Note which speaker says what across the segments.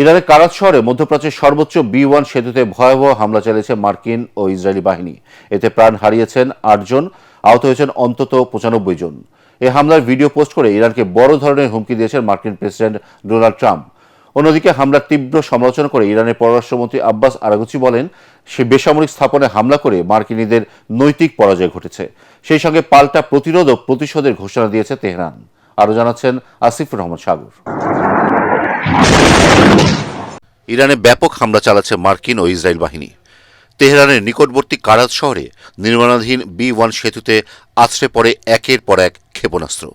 Speaker 1: ইরানের কারাত শহরে মধ্যপ্রাচ্যের সর্বোচ্চ B1 সেতুতে ভয়াবহ হামলা চালিয়েছে মার্কিন ও ইসরায়েলি বাহিনী। এতে প্রাণ হারিয়েছেন 8 জন, আহত হয়েছেন অন্তত 95 জন। এই হামলার ভিডিও পোস্ট করে ইরানকে বড় ধরনের হুমকি দিয়েছেন মার্কিন প্রেসিডেন্ট ডোনাল্ড ট্রাম্প। অন্যদিকে হামলার তীব্র সমালোচনা করে ইরানের পররাষ্ট্রমন্ত্রী আব্বাস আরাগচি বলেন, সে বেসামরিক স্থাপনায় হামলা করে মার্কিনীদের নৈতিক পরাজয় ঘটেছে। সেই সঙ্গে পাল্টা প্রতিরোধ ও প্রতিশোধের ঘোষণা দিয়েছে তেহরান। আরও জানাচ্ছেন আসিফুর রহমান সাগর। ইরানে ব্যাপক হামলা চালাচ্ছে মার্কিন ও ইসরায়েল বাহিনী। তেহরানের নিকটবর্তী কারাত শহরে নির্মাণাধীন B1 সেতুতে আছড়ে পড়ে একের পর এক ক্ষেপণাস্ত্র।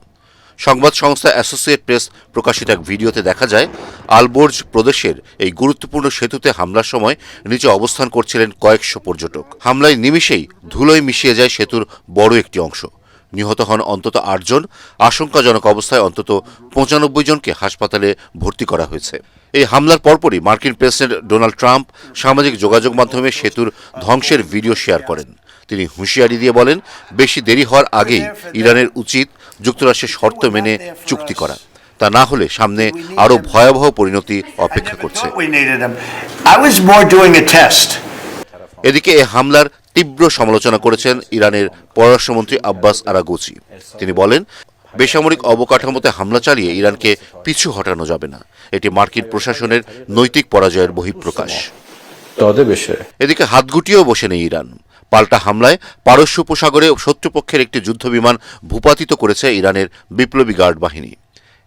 Speaker 1: সংবাদ সংস্থা অ্যাসোসিয়েট প্রেস প্রকাশিত এক ভিডিওতে দেখা যায়, আলবোর্জ প্রদেশের এই গুরুত্বপূর্ণ সেতুতে হামলার সময় নিচে অবস্থান করছিলেন কয়েকশো পর্যটক। হামলায় নিমিষেই ধুলোয় মিশিয়ে যায় সেতুর বড় একটি অংশ। নিহত হন অন্তত 8 জন। আশঙ্কাজনক অবস্থায় অন্তত 95 জনকে হাসপাতালে ভর্তি করা হয়েছে। এই হামলার পরপরই মার্কিন প্রেসিডেন্ট ডোনাল্ড ট্রাম্প সামাজিক যোগাযোগ মাধ্যমে সেতুর ধ্বংসের ভিডিও শেয়ার করেন। তিনি হুঁশিয়ারি দিয়ে বলেন, বেশি দেরি হওয়ার আগেই ইরানের উচিত যুক্তরাষ্ট্রের শর্ত মেনে চুক্তি করা। তা না হলে সামনে আরও ভয়াবহ পরিণতি অপেক্ষা করছে। এদিকে এই হামলার তীব্র সমালোচনা করেছেন ইরানের পররাষ্ট্রমন্ত্রী আব্বাস আরাগচি। তিনি বলেন, বেসামরিক অবকাঠামোতে হামলা চালিয়ে ইরানকে পিছু হটানো যাবে না। এটি মার্কিন প্রশাসনের নৈতিক পরাজয়ের বহিঃপ্রকাশ। এদিকে হাত গুটিয়েও বসে নেই ইরান। পাল্টা হামলায় পারস্য উপসাগরে শত্রুপক্ষের একটি যুদ্ধবিমান ভূপাতিত করেছে ইরানের বিপ্লবী গার্ড বাহিনী।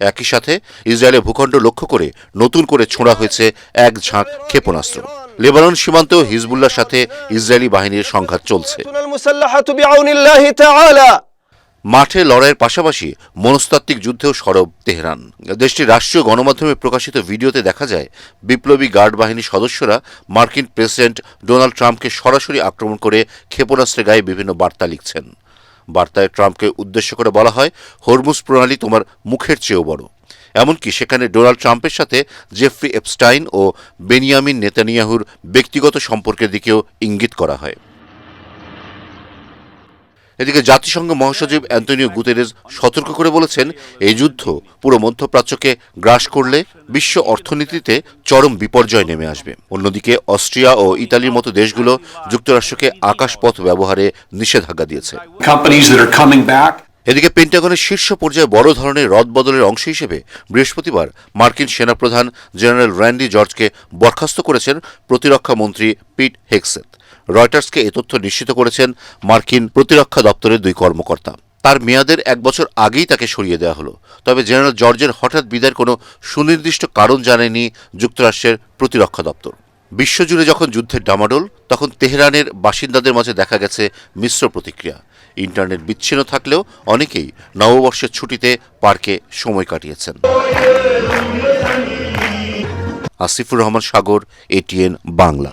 Speaker 1: একই সাথে ইসরায়েলের ভূখণ্ড লক্ষ্য করে নতুন করে ছোঁড়া হয়েছে এক ঝাঁক ক্ষেপণাস্ত্র। লেবানন সীমান্তেও হিজবুল্লাহর সাথে ইসরায়েলি বাহিনীর সংঘাত চলছে। মাঠে লড়াইয়ের পাশাপাশি মনস্তাত্ত্বিক যুদ্ধেও সরব তেহরান। দেশটির রাষ্ট্রীয় গণমাধ্যমে প্রকাশিত ভিডিওতে দেখা যায়, বিপ্লবী গার্ড বাহিনীর সদস্যরা মার্কিন প্রেসিডেন্ট ডোনাল্ড ট্রাম্পকে সরাসরি আক্রমণ করে ক্ষেপণাস্ত্রের গায়ে বিভিন্ন বার্তা লিখছেন। বার্তায় ট্রাম্পকে উদ্দেশ্য করে বলা হয়, হরমুজ প্রণালী তোমার মুখের চেয়েও বড়। এমনকি সেখানে ডোনাল্ড ট্রাম্পের সাথে জেফ্রি এপস্টাইন ও বেনিয়ামিন নেতানিয়াহুর ব্যক্তিগত সম্পর্কের দিকেও ইঙ্গিত করা হয়। এদিকে জাতিসংঘ মহাসচিব অ্যান্তোনিও গুতেরেস সতর্ক করে বলেছেন, এই যুদ্ধ পুরো মধ্যপ্রাচ্যকে গ্রাস করলে বিশ্ব অর্থনীতিতে চরম বিপর্যয় নেমে আসবে। অন্যদিকে অস্ট্রিয়া ও ইতালির মতো দেশগুলো যুক্তরাষ্ট্রকে আকাশপথ ব্যবহারে নিষেধাজ্ঞা দিয়েছে। এদিকে পেন্টাগনের শীর্ষ পর্যায়ে বড় ধরনের রদবদলের অংশ হিসেবে বৃহস্পতিবার মার্কিন সেনাপ্রধান জেনারেল র্যান্ডি জর্জকে বরখাস্ত করেছেন প্রতিরক্ষা মন্ত্রী পিট হেগসেথ। রয়টার্সকে এ তথ্য নিশ্চিত করেছেন মার্কিন প্রতিরক্ষা দপ্তরের 2 কর্মকর্তা। তার মেয়াদের 1 বছর আগেই তাকে সরিয়ে দেওয়া হলো। তবে জেনারেল জর্জের হঠাৎ বিদায়ের কোনো সুনির্দিষ্ট কারণ জানায়নি যুক্তরাষ্ট্রের প্রতিরক্ষা দপ্তর। বিশ্বজুড়ে যখন যুদ্ধের ডামাডোল, তখন তেহরানের বাসিন্দাদের মাঝে দেখা গেছে মিশ্র প্রতিক্রিয়া। ইন্টারনেট বিচ্ছিন্ন থাকলেও অনেকেই নববর্ষের ছুটিতে পার্কে সময় কাটিয়েছেন। আসিফুর রহমান সাগর, ATN বাংলা।